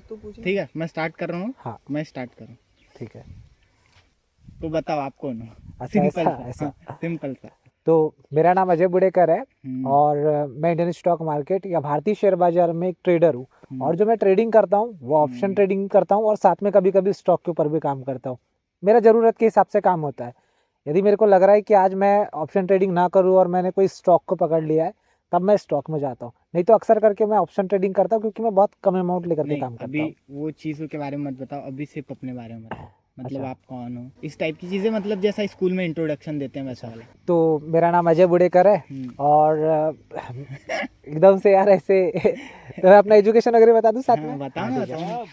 ठीक है, मैं स्टार्ट कर रहा हूँ। हाँ मैं स्टार्ट करूँ? ठीक है। तो बताओ आप कौन हो? अच्छा, सिंपल ऐसा सा, ऐसा। हाँ, सिंपल सा। तो मेरा नाम अजय बुडेकर है हम्म, और मैं इंडियन स्टॉक मार्केट या भारतीय शेयर बाजार में एक ट्रेडर हूँ। और जो मैं ट्रेडिंग करता हूँ वो ऑप्शन ट्रेडिंग करता हूँ और साथ में कभी कभी स्टॉक के ऊपर भी काम करता हूँ। मेरा ज़रूरत के हिसाब से काम होता है। यदि मेरे को लग रहा है कि आज मैं ऑप्शन ट्रेडिंग ना करूँ और मैंने कोई स्टॉक को पकड़ लिया है, तब मैं स्टॉक में जाता हूँ। नहीं तो अक्सर करके मैं ऑप्शन ट्रेडिंग करता हूँ क्योंकि मैं बहुत कम अमाउंट लेकर के नहीं, काम करता अभी हूँ। वो चीज़ों के बारे में मत बताओ, अभी सिर्फ अपने बारे में बताओ। मतलब अच्छा आप कौन हो, इस टाइप की चीज़ें, मतलब जैसा स्कूल में इंट्रोडक्शन देते हैं वैसा अच्छा। वाला। तो मेरा नाम अजय बुडेकर है हम्म। और एकदम से यार ऐसे तो मैं अपना एजुकेशन वगैरह बता दूं साथ हाँ, में। बताओ हाँ ना, ठीक बताओ है। ना।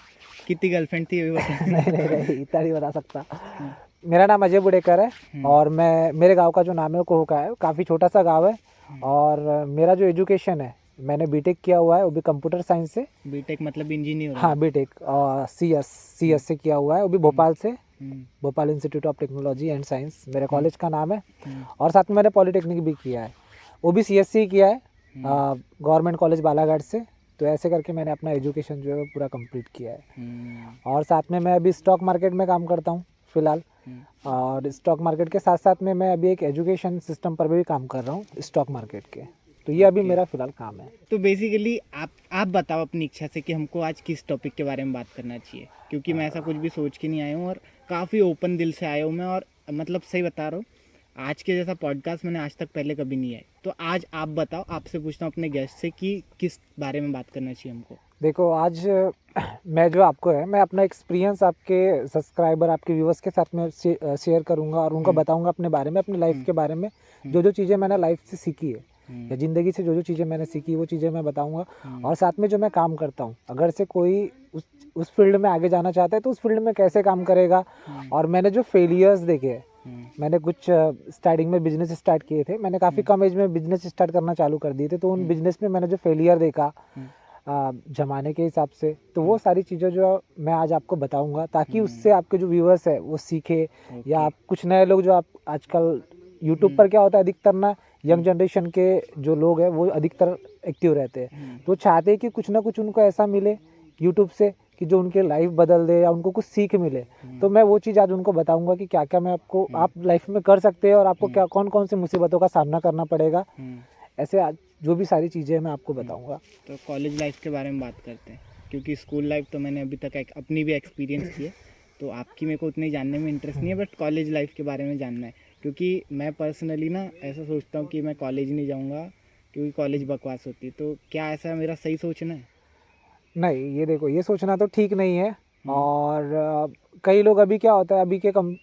कितनी गर्लफ्रेंड थी ये भी बताओ। नहीं नहीं नहीं, इतना नहीं बता सकता। हम्म, मेरा नाम अजय बुडेकर है हम्म, और मैं मेरे गांव का जो नाम है वो कोहका है, काफ़ी छोटा सा गांव है। और मेरा जो एजुकेशन है, मैंने बीटेक किया हुआ है वो भी कंप्यूटर साइंस से। बीटेक मतलब इंजीनियर हो हाँ आप? बीटेक और सी एस से किया हुआ है वो भी हम्म, भोपाल से। हम्म, Bhopal institute of technology and science मेरे हम्म, कॉलेज का नाम है। हम्म, और साथ में मैंने पॉलिटेक्निक भी किया है, वो भी सी एस सी किया है, हम्म, गवर्नमेंट कॉलेज बालाघाट से। तो ऐसे करके मैंने अपना एजुकेशन जो है वो पूरा कंप्लीट किया है। हम्म, और साथ में मैं अभी स्टॉक मार्केट में काम करता हूँ फ़िलहाल। हम्म। और स्टॉक मार्केट के साथ साथ में मैं अभी एक एजुकेशन सिस्टम पर भी काम कर रहा हूँ स्टॉक मार्केट के। तो ये अभी ओके। मेरा फ़िलहाल काम है। तो बेसिकली आप बताओ अपनी इच्छा से कि हमको आज किस टॉपिक के बारे में बात करना चाहिए, क्योंकि मैं ऐसा कुछ भी सोच के नहीं आया हूँ और काफ़ी ओपन दिल से आया हूँ मैं। और मतलब सही बता रहा हूँ, आज के जैसा पॉडकास्ट मैंने आज तक पहले कभी नहीं आया। तो आज आप बताओ, आपसे पूछता हूँ अपने गेस्ट से कि किस बारे में बात करना चाहिए हमको। देखो आज मैं जो आपको है मैं अपना एक्सपीरियंस आपके सब्सक्राइबर आपके व्यूवर्स के साथ में शेयर करूंगा और उनको हम्म, बताऊंगा अपने बारे में, अपनी लाइफ हम्म, के बारे में। हम्म, जो जो चीज़ें मैंने लाइफ से सीखी है हम्म, या ज़िंदगी से जो जो चीज़ें मैंने सीखी वो चीज़ें मैं बताऊंगा। हम्म, और साथ में जो मैं काम करता हूँ, अगर से कोई उस फील्ड में आगे जाना चाहता है तो उस फील्ड में कैसे काम करेगा। हम्म, और मैंने जो फेलियर्स देखे हैं, हम्म, मैंने कुछ स्टार्टिंग में बिजनेस स्टार्ट किए थे, मैंने काफ़ी हम्म, कम एज में बिजनेस स्टार्ट करना चालू कर दिए थे। तो उन हम्म, बिजनेस में मैंने जो फेलियर देखा हम्म, जमाने के हिसाब से, तो वो हम्म, सारी चीज़ें जो मैं आज आपको बताऊंगा ताकि हम्म, उससे आपके जो व्यूअर्स है वो सीखे। या ओके। आप कुछ नए लोग जो आप आजकल यूट्यूब हम्म, पर क्या होता है अधिकतर ना, यंग हम्म, जनरेशन के जो लोग हैं वो अधिकतर एक्टिव रहते हैं। हम्म, तो चाहते हैं कि कुछ ना कुछ उनको ऐसा मिले यूट्यूब से कि जो उनके लाइफ बदल दे या उनको कुछ सीख मिले। हम्म, तो मैं वो चीज़ आज उनको बताऊंगा कि क्या क्या मैं आपको हम्म, आप लाइफ में कर सकते हैं और आपको हम्म, क्या कौन कौन सी मुसीबतों का सामना करना पड़ेगा। हम्म, ऐसे आज जो भी सारी चीज़ें मैं आपको हम्म। बताऊंगा। तो कॉलेज लाइफ के बारे में बात करते हैं, क्योंकि स्कूल लाइफ तो मैंने अभी तक अपनी भी एक्सपीरियंस की है। तो आपकी मेरे को उतनी जानने में इंटरेस्ट नहीं है, बट कॉलेज लाइफ के बारे में जानना है। क्योंकि मैं पर्सनली ना ऐसा सोचता हूँ कि मैं कॉलेज नहीं जाऊँगा, क्योंकि कॉलेज बकवास होती है। तो क्या ऐसा मेरा सही सोचना है? नहीं, ये देखो ये सोचना तो ठीक नहीं है। हम्म, और कई लोग अभी क्या होता है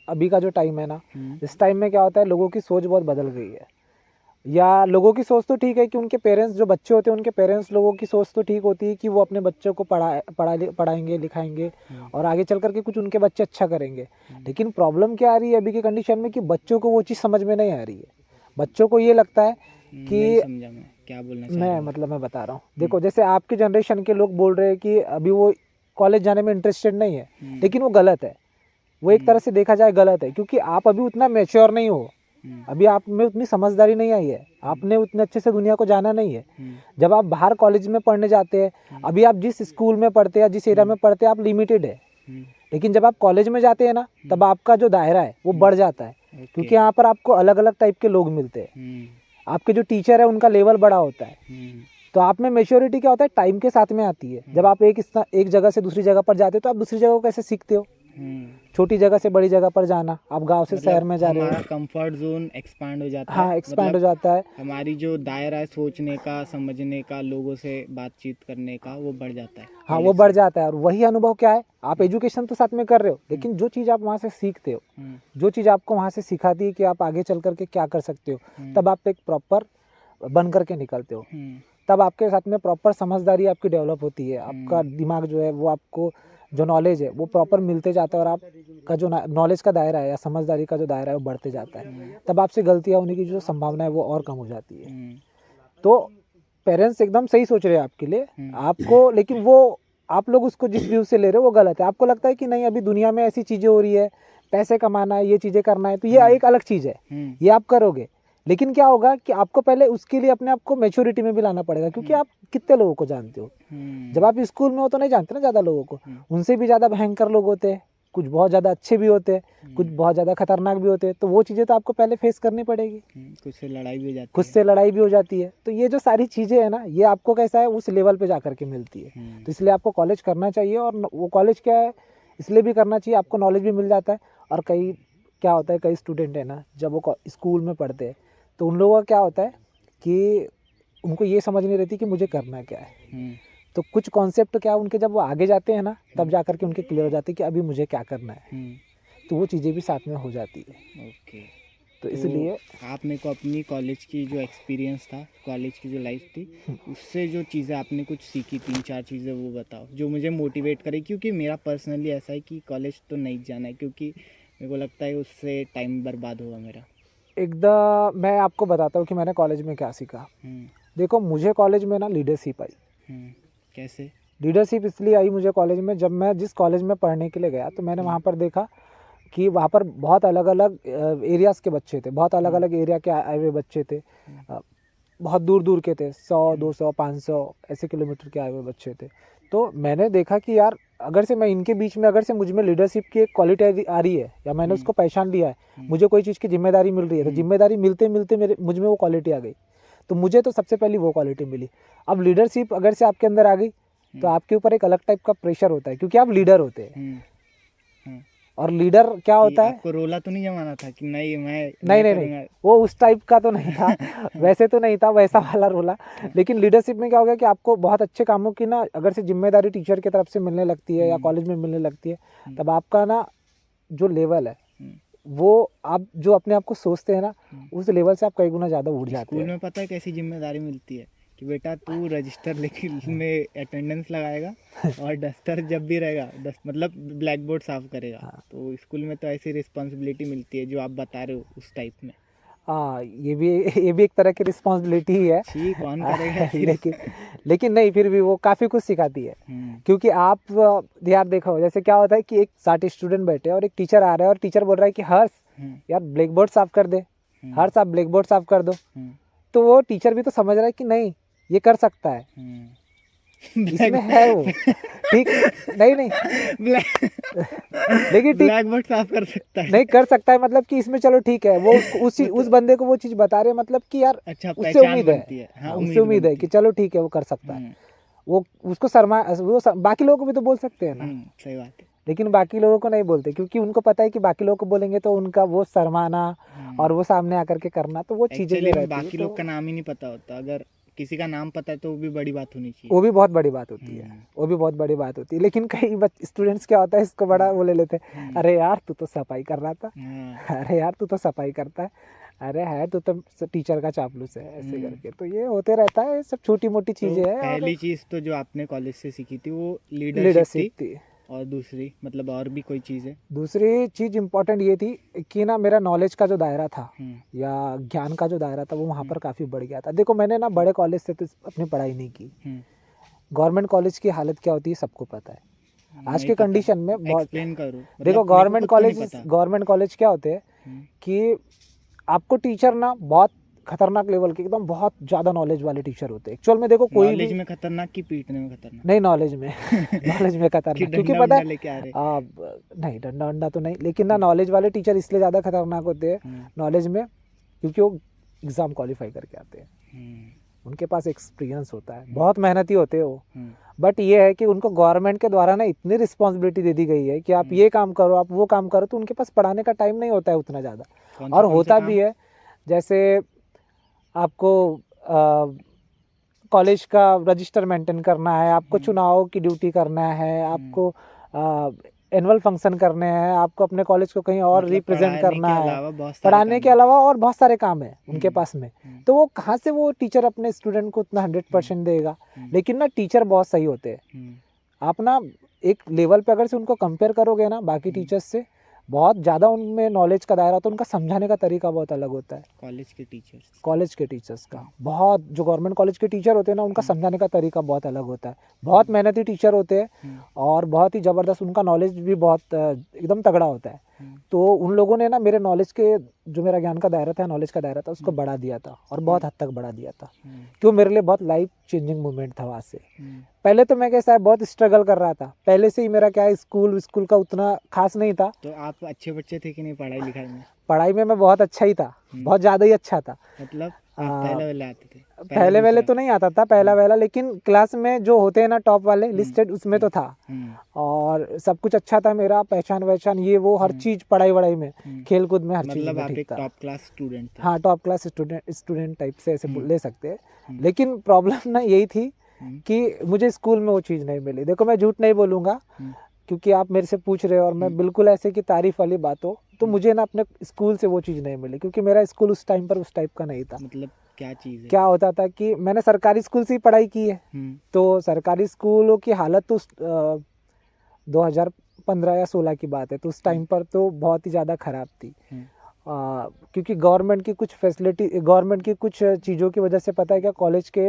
अभी का जो टाइम है ना, हम्म, इस टाइम में क्या होता है लोगों की सोच बहुत बदल गई है। या लोगों की सोच तो ठीक है कि उनके पेरेंट्स जो बच्चे होते हैं उनके पेरेंट्स लोगों की सोच तो ठीक होती है कि वो अपने बच्चों को पढ़ाएंगे लिखाएंगे हम्म, और आगे चल करके कुछ उनके बच्चे अच्छा करेंगे। हम्म। लेकिन प्रॉब्लम क्या आ रही है अभी के कंडीशन में कि बच्चों को वो चीज़ समझ में नहीं आ रही है। बच्चों को ये लगता है नहीं कि समझा मैं क्या बोलना चाह रहे हो आप। मैं बता रहा हूँ, हम्म, देखो जैसे आपकी जनरेशन के लोग बोल रहे हैं कि अभी वो कॉलेज जाने में इंटरेस्टेड नहीं है, हम्म, लेकिन वो गलत है। वो एक तरह हम्म, से देखा जाए गलत है क्योंकि आप अभी उतना मैच्योर नहीं हो। हम्म, अभी आप में उतनी समझदारी नहीं आई है, हम्म, आपने उतने अच्छे से दुनिया को जाना नहीं है। हम्म, जब आप बाहर कॉलेज में पढ़ने जाते हैं, हम्म, अभी आप जिस स्कूल में पढ़ते हैं जिस एरिया हम्म, में पढ़ते हैं आप लिमिटेड है। हम्म, लेकिन जब आप कॉलेज में जाते हैं ना, तब हम्म, आपका जो दायरा है वो हम्म, बढ़ जाता है। ओके। क्योंकि यहाँ पर आपको अलग अलग टाइप के लोग मिलते हैं। हम्म, आपके जो टीचर है उनका लेवल बड़ा होता है। हम्म, तो आप में मेच्योरिटी क्या होता है टाइम के साथ में आती है। जब हम्म, आप एक जगह से दूसरी जगह पर जाते हो तो आप दूसरी जगह को कैसे सीखते हो, हम्म। छोटी जगह से बड़ी जगह पर जाना, आप गांव से शहर मतलब में जा रहे हो। हमारा कंफर्ट जोन एक्सपांड हो जाता है, हाँ एक्सपैंड मतलब हो जाता है। हमारी जो दायरा है सोचने का, समझने का, लोगों से बातचीत करने का, वो बढ़ जाता है हाँ वो कॉलेज बढ़ से। जाता है और वही अनुभव क्या है, आप हम्म, एजुकेशन तो साथ में कर रहे हो हम्म, लेकिन जो चीज़ आप वहाँ से सीखते हो, हम्म, जो चीज़ आपको वहाँ से सिखाती है कि आप आगे चल करके क्या कर सकते हो, हम्म, तब आप एक प्रॉपर बन करके निकलते हो। हम्म, तब आपके साथ में प्रॉपर समझदारी आपकी डेवलप होती है, आपका हम्म, दिमाग जो है वो आपको जो नॉलेज है वो प्रॉपर मिलते जाता है और आपका जो नॉलेज का दायरा है या समझदारी का जो दायरा है वो बढ़ते जाता है। तब आपसे गलतियाँ होने की जो संभावना है वो और कम हो जाती है। हम्म, तो पेरेंट्स एकदम सही सोच रहे हैं आपके लिए हम्म, आपको, लेकिन वो आप लोग उसको जिस व्यू से ले रहे हो वो गलत है। आपको लगता है कि नहीं अभी दुनिया में ऐसी चीज़ें हो रही है, पैसे कमाना है, ये चीज़ें करना है, तो ये हम्म, एक अलग चीज़ है, हम्म, ये आप करोगे। लेकिन क्या होगा कि आपको पहले उसके लिए अपने आप को मैच्योरिटी में भी लाना पड़ेगा, क्योंकि आप कितने लोगों को जानते हो। जब आप स्कूल में हो तो नहीं जानते ना ज़्यादा लोगों को, उनसे भी ज़्यादा भयंकर लोग होते हैं, कुछ बहुत ज़्यादा अच्छे भी होते हैं, कुछ बहुत ज़्यादा खतरनाक भी होते हैं, तो वो चीज़ें तो आपको पहले फेस करनी पड़ेगी। कुछ से लड़ाई भी हो जाती खुद है। से लड़ाई भी हो जाती है। तो ये जो सारी चीज़ें हैं ना, ये आपको कैसा है उस लेवल पे जा कर के मिलती है। तो इसलिए आपको कॉलेज करना चाहिए, और वो कॉलेज क्या है इसलिए भी करना चाहिए, आपको नॉलेज भी मिल जाता है। और कई क्या होता है, कई स्टूडेंट है ना, जब वो स्कूल में पढ़ते हैं तो उन लोगों का क्या होता है कि उनको ये समझ नहीं रहती कि मुझे करना क्या है। तो कुछ कॉन्सेप्ट क्या उनके जब वो आगे जाते हैं ना, तब जा कर के उनके क्लियर हो जाती है कि अभी मुझे क्या करना है। तो वो चीज़ें भी साथ में हो जाती है। ओके। तो इसलिए आप मेरे को अपनी कॉलेज की जो एक्सपीरियंस था, कॉलेज की जो लाइफ थी, उससे जो चीज़ें आपने कुछ सीखी, 3-4 चीज़ें वो बताओ जो मुझे मोटिवेट करे। क्योंकि मेरा पर्सनली ऐसा है कि कॉलेज तो नहीं जाना है, क्योंकि मेरे को लगता है उससे टाइम बर्बाद होगा मेरा। एकदम मैं आपको बताता हूँ कि मैंने कॉलेज में क्या सीखा। देखो, मुझे कॉलेज में ना लीडरशिप आई। कैसे? लीडरशिप इसलिए आई मुझे कॉलेज में, जब मैं जिस कॉलेज में पढ़ने के लिए गया तो मैंने वहाँ पर देखा कि वहाँ पर बहुत अलग अलग एरियाज़ के बच्चे थे, बहुत अलग अलग एरिया के आए हुए बच्चे थे। बहुत दूर दूर के थे, 100, 200, 500 ऐसे किलोमीटर के आए हुए बच्चे थे। तो मैंने देखा कि यार अगर से मैं इनके बीच में, अगर से मुझ में लीडरशिप की एक क्वालिटी आ रही है, या मैंने उसको पहचान लिया है, मुझे कोई चीज़ की जिम्मेदारी मिल रही है, तो जिम्मेदारी मिलते मिलते मेरे मुझ में वो क्वालिटी आ गई। तो मुझे तो सबसे पहली वो क्वालिटी मिली। अब लीडरशिप अगर से आपके अंदर आ गई तो आपके ऊपर एक अलग टाइप का प्रेशर होता है, क्योंकि आप लीडर होते हैं। और लीडर क्या होता है, आपको रोला तो नहीं जमाना था कि नहीं नहीं, वो उस टाइप का तो नहीं था। वैसे तो नहीं था वैसा वाला रोला। लेकिन लीडरशिप में क्या हो गया कि आपको बहुत अच्छे कामों की ना अगर से जिम्मेदारी टीचर की तरफ से मिलने लगती है या कॉलेज में मिलने लगती है, तब आपका ना जो लेवल है वो आप जो अपने आप को सोचते हैं ना, उस लेवल से आप कई गुना ज़्यादा उड़ जाते स्कूल हैं। में पता है कैसी जिम्मेदारी मिलती है कि बेटा तू रजिस्टर लेके में अटेंडेंस लगाएगा और डस्टर जब भी रहेगा मतलब ब्लैक बोर्ड साफ करेगा। तो स्कूल में तो ऐसी रिस्पॉन्सिबिलिटी मिलती है जो आप बता रहे हो उस टाइप में। हाँ, ये भी एक तरह की रिस्पॉन्सिबिलिटी ही है। ठीक, कौन करेगा ऐसी लेकिन नहीं, फिर भी वो काफ़ी कुछ सिखाती है। क्योंकि आप यार देखो, जैसे क्या होता है कि एक 60 स्टूडेंट बैठे हैं और एक टीचर आ रहा है और टीचर बोल रहा है कि हर्ष यार ब्लैक बोर्ड साफ कर दे, हर्ष आप ब्लैक बोर्ड साफ कर दो। तो वो टीचर भी तो समझ रहा है कि नहीं ये कर सकता है, इसमें है वो ठीक। नहीं लेकिन ठीक, ब्लैक बोर्ड साफ कर सकता है। नहीं कर सकता है मतलब कि इसमें चलो ठीक है, वो उस बंदे को वो चीज़ बता रहे हैं, मतलब कि यार अच्छा, उससे उम्मीद है। हाँ, उससे उम्मीद है कि चलो ठीक है वो कर सकता है। वो उसको बाकी लोगों को भी तो बोल सकते हैं ना। सही बात है। लेकिन बाकी लोगों को नहीं बोलते, क्योंकि उनको पता है कि बाकी लोगों को बोलेंगे तो उनका वो शर्माना और वो सामने आकर के करना, तो वो चीज़ें जो रहती है। बाकी लोग का नाम ही नहीं पता होता, अगर किसी का नाम पता है तो वो भी बड़ी बात होनी चाहिए। वो भी बहुत बड़ी बात होती है, वो भी बहुत बड़ी बात होती है। लेकिन कई स्टूडेंट्स क्या होता है, इसको बड़ा वो ले लेते हैं, अरे यार तू तो सफाई कर रहा था, अरे यार तू तो सफाई करता है, अरे है तू तो टीचर का चापलूस है, ऐसे करके। तो ये होते रहता है, सब छोटी मोटी चीज़ें हैं। पहली चीज़ तो जो आपने कॉलेज से सीखी थी वो लीडरशिप थी। और दूसरी मतलब और भी कोई चीज़ है? दूसरी चीज़ इम्पोर्टेंट ये थी कि ना मेरा नॉलेज का जो दायरा था या ज्ञान का जो दायरा था वो वहाँ पर काफ़ी बढ़ गया था। देखो, मैंने ना बड़े कॉलेज से तो अपनी पढ़ाई नहीं की। गवर्नमेंट कॉलेज की हालत क्या होती है सबको पता है आज के कंडीशन में। एक्सप्लेन करो। देखो, गवर्नमेंट कॉलेज क्या होते हैं कि आपको टीचर ना बहुत खतरनाक लेवल के, एकदम बहुत ज़्यादा नॉलेज वाले टीचर होते हैं। एक्चुअल में देखो, कोई नॉलेज में खतरनाक की पीटने में खतरनाक? नहीं, नॉलेज में नॉलेज में खतरनाक, क्योंकि पता है नहीं, डंडा वंडा तो नहीं, लेकिन ना नॉलेज वाले टीचर इसलिए ज़्यादा खतरनाक होते हैं नॉलेज में, क्योंकि वो एग्ज़ाम क्वालिफाई करके आते हैं, उनके पास एक्सपीरियंस होता है, बहुत मेहनती होते हैं वो। बट ये है कि उनको गवर्नमेंट के द्वारा ना इतनी रिस्पॉन्सिबिलिटी दे दी गई है कि आप ये काम करो, आप वो काम करो, तो उनके पास पढ़ाने का टाइम नहीं होता है उतना ज़्यादा। और होता भी है, जैसे आपको कॉलेज का रजिस्टर मेंटेन करना है, आपको चुनाव की ड्यूटी करना है, आपको एनुअल फंक्शन करने हैं, आपको अपने कॉलेज को कहीं और रिप्रेजेंट करना है, पढ़ाने के अलावा और बहुत सारे काम है उनके पास में। तो वो कहाँ से वो टीचर अपने स्टूडेंट को उतना 100% देगा। लेकिन ना टीचर बहुत सही होते हैं। आप ना एक लेवल पे अगर से उनको कंपेयर करोगे ना बाकी टीचर्स से, बहुत ज़्यादा उनमें नॉलेज का दायरा, तो उनका समझाने का तरीका बहुत अलग होता है। कॉलेज के टीचर्स का बहुत, जो गवर्नमेंट कॉलेज के टीचर होते हैं ना, उनका समझाने का तरीका बहुत अलग होता है। बहुत मेहनती टीचर होते हैं और बहुत ही ज़बरदस्त, उनका नॉलेज भी बहुत एकदम तगड़ा होता है। तो उन लोगों ने ना मेरे नॉलेज के, जो मेरा ज्ञान का दायरा था, नॉलेज का दायरा था, उसको बढ़ा दिया था और बहुत हद तक बढ़ा दिया था। क्यों, मेरे लिए बहुत लाइफ चेंजिंग मोमेंट था वहाँ से। पहले तो मैं कैसा है, बहुत स्ट्रगल कर रहा था। पहले से ही मेरा क्या है, स्कूल का उतना खास नहीं था। तो आप अच्छे बच्चे थे कि नहीं पढ़ाई लिखाई में? पढ़ाई में मैं बहुत अच्छा ही था, बहुत ज़्यादा ही अच्छा था। मतलब आप पहले वाले आते थे? पहले वाले दूसरा? तो नहीं आता था, पहला वाला, लेकिन क्लास में जो होते हैं ना टॉप वाले लिस्टेड, उसमें तो था। और सब कुछ अच्छा था मेरा, पहचान वहचान ये वो हर चीज़, पढ़ाई वढ़ाई में, खेल कूद में, हर चीज़ मतलब में आप ठीक एक था। टॉप क्लास स्टूडेंट थे? हाँ, टॉप क्लास स्टूडेंट टाइप से ऐसे ले सकते हैं। लेकिन प्रॉब्लम ना यही थी कि मुझे स्कूल में वो चीज़ नहीं मिली। देखो, मैं झूठ नहीं बोलूँगा, क्योंकि आप मेरे से पूछ रहे हो और मैं बिल्कुल ऐसे की तारीफ वाली बात हो, तो मुझे ना अपने स्कूल से वो चीज़ नहीं मिली, क्योंकि मेरा स्कूल उस टाइम पर उस टाइप का नहीं था। मतलब क्या चीज़ है? क्या होता था कि मैंने सरकारी स्कूल से ही पढ़ाई की है, तो सरकारी स्कूलों की हालत तो 2015 या 16 की बात है, तो उस टाइम पर तो बहुत ही ज़्यादा ख़राब थी। क्योंकि गवर्नमेंट की कुछ फैसिलिटी, गवर्नमेंट की कुछ चीज़ों की वजह से, पता है क्या, कॉलेज के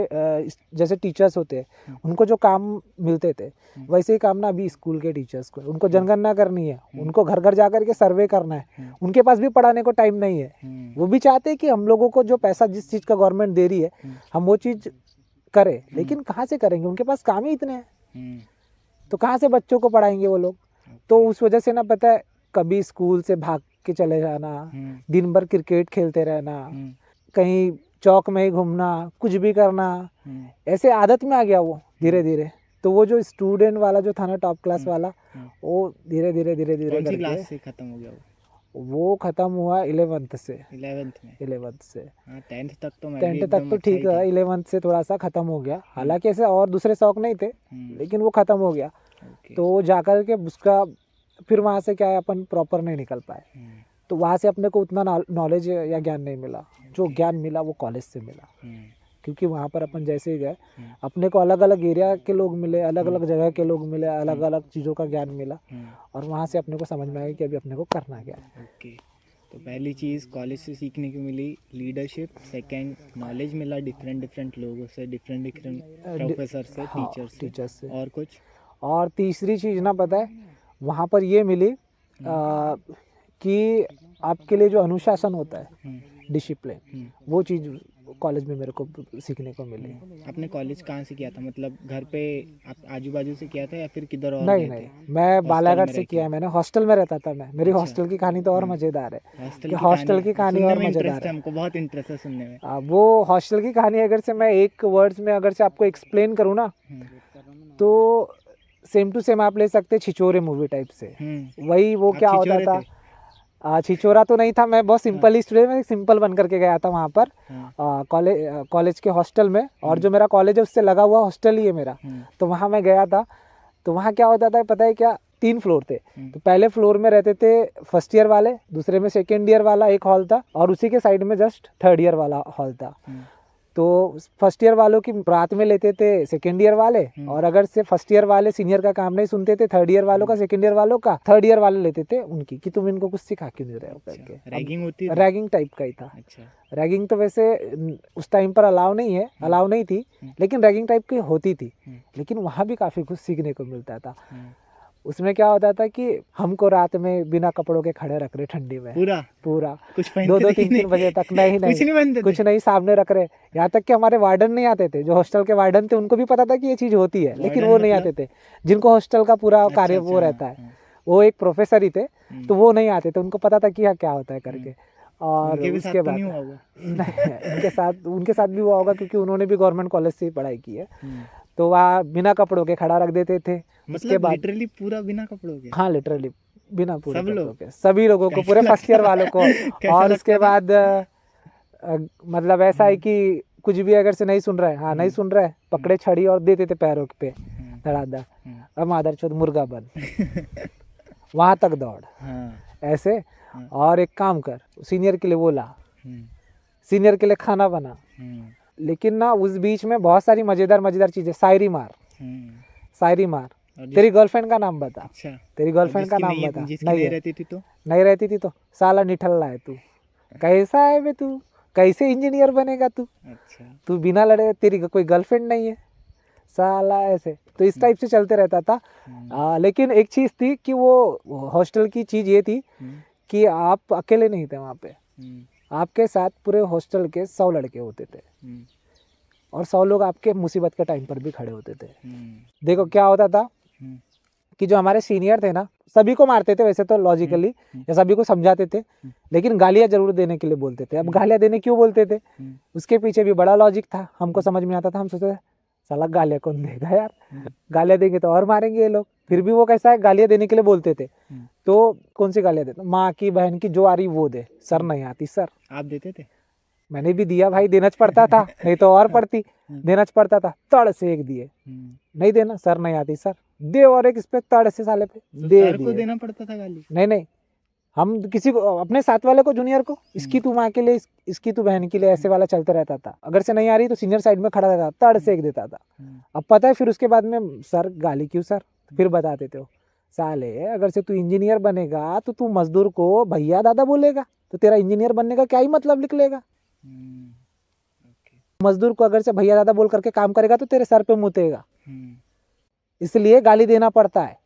जैसे टीचर्स होते हैं, उनको जो काम मिलते थे, वैसे ही काम ना अभी स्कूल के टीचर्स को, उनको जनगणना करनी है, उनको घर घर जा कर के सर्वे करना है, उनके पास भी पढ़ाने को टाइम नहीं है। वो भी चाहते हैं कि हम लोगों को जो पैसा जिस चीज़ का गवर्नमेंट दे रही है, हम वो चीज़ करें, लेकिन कहाँ से करेंगे, उनके पास काम ही इतने हैं, तो कहाँ से बच्चों को पढ़ाएंगे वो लोग। तो उस वजह से ना, पता है, कभी स्कूल से भाग के चले जाना, दिन भर क्रिकेट खेलते रहना, कहीं चौक में ही घूमना, कुछ भी करना, ऐसे आदत में आ गया वो धीरे धीरे। तो वो जो स्टूडेंट वाला जो था ना, टॉप क्लास वाला, वो धीरे धीरे कौन सी क्लास करके से खत्म हो गया वो खत्म हुआ 11th से। 11th में? 11th से। हाँ, 10th तक तो मैं भी 10th तक एकदम तो अच्छा ही ठीक था। है, 11th से थोड़ा सा खत्म हो गया। हालांकि ऐसे और दूसरे शौक नहीं थे, लेकिन वो खत्म हो गया। तो वो जाकर के उसका फिर वहाँ से क्या है, अपन प्रॉपर नहीं निकल पाए, तो वहाँ से अपने को उतना नॉलेज या ज्ञान नहीं मिला। जो ज्ञान मिला वो कॉलेज से मिला, क्योंकि वहाँ पर अपन जैसे ही गए, अपने को अलग अलग एरिया के लोग मिले, अलग अलग जगह के लोग मिले, अलग अलग चीज़ों का ज्ञान मिला, और वहाँ से अपने को समझ में आया कि अभी अपने को करना क्या है। ओके, तो पहली चीज़ कॉलेज से सीखने को मिली लीडरशिप, सेकंड नॉलेज मिला डिफरेंट लोगों से, डिफरेंट प्रोफेसर से, हाँ, टीचर्स से, और कुछ? और तीसरी चीज़ ना, पता है, वहाँ पर ये मिली कि आपके लिए जो अनुशासन होता है, डिसिप्लिन, वो चीज़ कॉलेज में मेरे को सीखने को मिली। आपने कॉलेज कहाँ से किया था? मतलब घर पे आप आजू बाजू से किया था या फिर किधर और नहीं गए थे? मैं बालाघाट से किया है, मैंने हॉस्टल में रहता था मैं। मेरी हॉस्टल की कहानी तो और मज़ेदार है, कि हॉस्टल की कहानी और मज़ेदार है। हमको बहुत इंटरेस्ट है सुनने में। वो हॉस्टल की कहानी अगर से मैं एक वर्ड्स में अगर से आपको एक्सप्लेन करूँ ना, तो सेम टू सेम आप ले सकते छिछोरे मूवी टाइप से। वही वो क्या होता था, छिछोरा तो नहीं था, मैं बहुत सिंपल ही स्टूडेंट, मैं सिंपल बन करके गया था वहाँ पर कॉलेज के हॉस्टल में, और जो मेरा कॉलेज है उससे लगा हुआ हॉस्टल ही है मेरा। तो वहाँ मैं गया था, तो वहाँ क्या होता था पता है क्या, 3 फ्लोर थे। तो पहले फ्लोर में रहते थे फर्स्ट ईयर वाले, दूसरे में सेकेंड ईयर वाला एक हॉल था, और उसी के साइड में जस्ट थर्ड ईयर वाला हॉल था। तो फर्स्ट ईयर वालों की रात में लेते थे सेकेंड ईयर वाले, और अगर से फर्स्ट ईयर वाले सीनियर का काम नहीं सुनते थे, थर्ड ईयर वालों का, सेकेंड ईयर वालों का, थर्ड ईयर वाले लेते थे उनकी, कि तुम इनको कुछ सिखा क्यों नहीं रहे हो करके। रैगिंग होती है? रैगिंग टाइप का ही था। अच्छा। रैगिंग तो वैसे उस टाइम पर अलाउ नहीं थी, लेकिन रैगिंग टाइप की होती थी, लेकिन वहाँ भी काफ़ी कुछ सीखने को मिलता था। उसमें क्या होता था कि हमको रात में बिना कपड़ों के खड़े रख रहे ठंडी में, पूरा कुछ 2-3 बजे तक, नहीं कुछ नहीं, सामने रख रहे। यहाँ तक कि हमारे वार्डन नहीं आते थे, जो हॉस्टल के वार्डन थे उनको भी पता था कि ये चीज़ होती है, लेकिन वो नहीं आते थे। जिनको हॉस्टल का पूरा कार्य वो रहता है, वो एक प्रोफेसर ही थे, तो वो नहीं आते थे, उनको पता था कि यहाँ क्या होता है करके। और उसके बाद उनके साथ भी हुआ होगा, क्योंकि उन्होंने भी गवर्नमेंट कॉलेज से ही पढ़ाई की है। तो वहाँ बिना कपड़ों के खड़ा रख देते थे। उसके बाद लिटरली पूरा बिना कपड़ों के? हाँ, लिटरली बिना पूरे कपड़ों के, सभी लोगों को, पूरे फर्स्ट ईयर वालों को। और उसके बाद मतलब ऐसा है कि कुछ भी अगर से नहीं सुन रहा है, हाँ नहीं सुन रहा है, पकड़े छड़ी और देते थे पैरों पे धड़ाधड़, अब मादरचोद मुर्गा बन, वहाँ तक दौड़ ऐसे। और एक काम कर, सीनियर के लिए वो ला, सीनियर के लिए खाना बना। लेकिन ना उस बीच में बहुत सारी मजेदार चीजें, शायरी मार, तेरी गर्लफ्रेंड का नाम बता। अच्छा, तेरी गर्लफ्रेंड का नाम बता। नहीं रहती थी तो साला निठल्ला है तू, कैसा है बे तू, कैसे इंजीनियर बनेगा तू? अच्छा, तू बिना लड़े, तेरी कोई गर्लफ्रेंड नहीं है, साला ऐसे, तो इस टाइप से चलते रहता था। लेकिन एक चीज़ थी कि वो हॉस्टल की चीज़ ये थी कि आप अकेले नहीं थे वहाँ पे, आपके साथ पूरे हॉस्टल के 100 लड़के होते थे और 100 लोग आपके मुसीबत के टाइम पर भी खड़े होते थे। देखो क्या होता था कि जो हमारे सीनियर थे ना, सभी को मारते थे वैसे तो लॉजिकली, या सभी को समझाते थे, लेकिन गालियाँ जरूर देने के लिए बोलते थे। अब गालियाँ देने क्यों बोलते थे, उसके पीछे भी बड़ा लॉजिक था, हमको समझ में आता था। हम सोचते थे साला गालियाँ कौन देगा यार, गालियाँ देंगे तो और मारेंगे ये लोग। फिर भी वो कैसा है, गालियाँ देने के लिए बोलते थे। तो कौन सी गालियाँ देते, माँ की, बहन की, जो आ रही वो दे, सर नहीं आती सर। आप देते थे? मैंने भी दिया भाई, देना पड़ता था, नहीं तो और पड़ती, देना पड़ता था। तड़ से एक दिए, नहीं देना सर नहीं आती सर, दे और एक इस पे तड़ से साले पे तो दे सर को दिए। देना पड़ता था गाली? नहीं, हम किसी को, अपने साथ वाले को, जूनियर को, इसकी तू माँ के लिए, इसकी तू बहन के लिए, ऐसे वाला चलता रहता था। अगर से नहीं आ रही तो सीनियर साइड में खड़ा रहता, तड़ से एक देता था। अब पता है फिर उसके बाद में सर गाली क्यों सर, फिर बताते थे साले अगर से तू इंजीनियर बनेगा तो तू मजदूर को भैया दादा बोलेगा, तो तेरा इंजीनियर बनने का क्या ही मतलब निकलेगा। मजदूर को अगर से भैया दादा बोल करके काम करेगा तो तेरे सर पे मुतेगा, इसलिए गाली देना पड़ता है,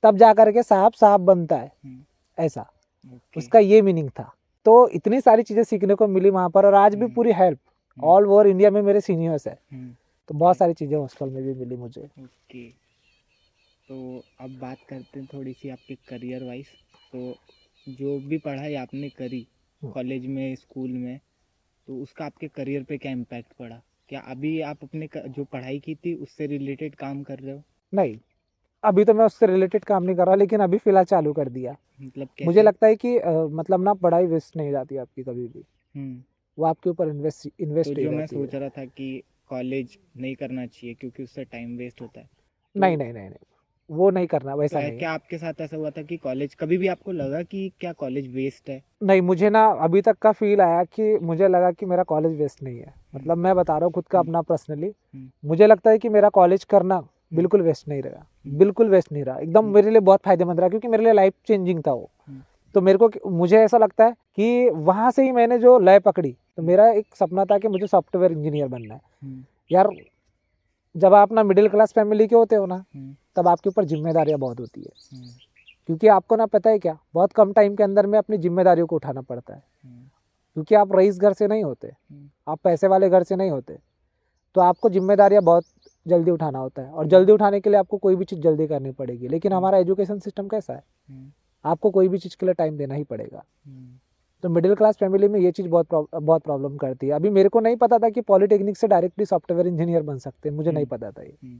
तब जा करके साहब साहब बनता है, ऐसा उसका ये मीनिंग था। तो इतनी सारी चीजें सीखने को मिली वहां पर, और आज भी पूरी हेल्प ऑल ओवर इंडिया में मेरे सीनियर्स है, तो बहुत सारी चीजें हॉस्टल में भी मिली मुझे। ओके, तो अब बात करते हैं थोड़ी सी आपके करियर वाइज। तो जो भी पढ़ाई आपने करी कॉलेज में, स्कूल में, तो उसका आपके करियर पे क्या इम्पैक्ट पड़ा? क्या अभी आप अपने जो पढ़ाई की थी उससे रिलेटेड काम कर रहे हो? नहीं, अभी तो मैं उससे रिलेटेड काम नहीं कर रहा, लेकिन अभी फिलहाल चालू कर दिया। मतलब कैसे? मुझे लगता है कि मतलब ना पढ़ाई वेस्ट नहीं जाती आपकी कभी भी, वो आपके ऊपर इन्वेस्ट तो ही जो मैं रहती सोच है। रहा था कि कॉलेज नहीं करना चाहिए क्योंकि उससे टाइम वेस्ट होता है, तो नहीं, वो नहीं करना, वैसा नहीं है। क्या आपके साथ ऐसा हुआ था कि कॉलेज कभी भी आपको लगा कि क्या कॉलेज वेस्ट है? नहीं, मुझे ना अभी तक का फील आया कि मुझे लगा कि मेरा कॉलेज वेस्ट नहीं है। मतलब मैं बता रहा हूँ खुद का अपना पर्सनली, मुझे लगता है कि मेरा कॉलेज करना बिल्कुल वेस्ट नहीं रहा, बिल्कुल वेस्ट नहीं रहा, एकदम मेरे लिए बहुत फायदेमंद रहा, क्योंकि मेरे लिए लाइफ चेंजिंग था वो। तो मुझे ऐसा लगता है कि वहाँ से ही मैंने जो लय पकड़ी, तो मेरा एक सपना था कि मुझे सॉफ्टवेयर इंजीनियर बनना है। यार जब आप ना मिडिल क्लास फैमिली के होते हो ना, तब आपके ऊपर जिम्मेदारियाँ बहुत होती है, क्योंकि आपको ना पता है क्या, बहुत कम टाइम के अंदर में अपनी जिम्मेदारियों को उठाना पड़ता है, क्योंकि आप रईस घर से नहीं होते, आप पैसे वाले घर से नहीं होते, तो आपको जिम्मेदारियाँ बहुत जल्दी उठाना होता है, और जल्दी उठाने के लिए आपको कोई भी चीज़ जल्दी करनी पड़ेगी। लेकिन हमारा एजुकेशन सिस्टम कैसा है, आपको कोई भी चीज़ के लिए टाइम देना ही पड़ेगा। तो मिडिल क्लास फैमिली में ये चीज़ बहुत प्रॉब्लम करती है। अभी मेरे को नहीं पता था कि पॉलिटेक्निक से डायरेक्टली सॉफ्टवेयर इंजीनियर बन सकते हैं, मुझे नहीं पता था ये।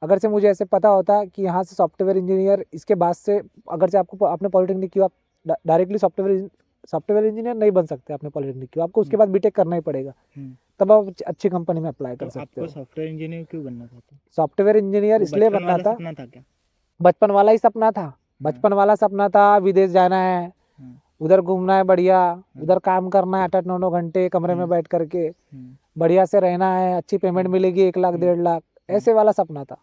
अगर से मुझे ऐसे पता होता कि यहाँ से सॉफ्टवेयर इंजीनियर, इसके बाद से अगर से आपको आपने पॉलिटेक्निक किया, आप डायरेक्टली सॉफ्टवेयर इंजीनियर नहीं बन सकते आपने पॉलिटेक्निक किया, आपको उसके बाद बीटेक करना ही पड़ेगा, तब आप अच्छी कंपनी में अप्लाई कर सकते हो। आपको सॉफ्टवेयर इंजीनियर क्यों बनना था? सॉफ्टवेयर इंजीनियर इसलिए बनना था, सपना था क्या? बचपन वाला ही सपना था, बचपन वाला सपना था, विदेश जाना है, उधर घूमना है बढ़िया, उधर काम करना है 8-8 9-9 घंटे कमरे में बैठ करके, बढ़िया से रहना है, अच्छी पेमेंट मिलेगी 1 लाख 1.5 लाख, ऐसे वाला सपना था।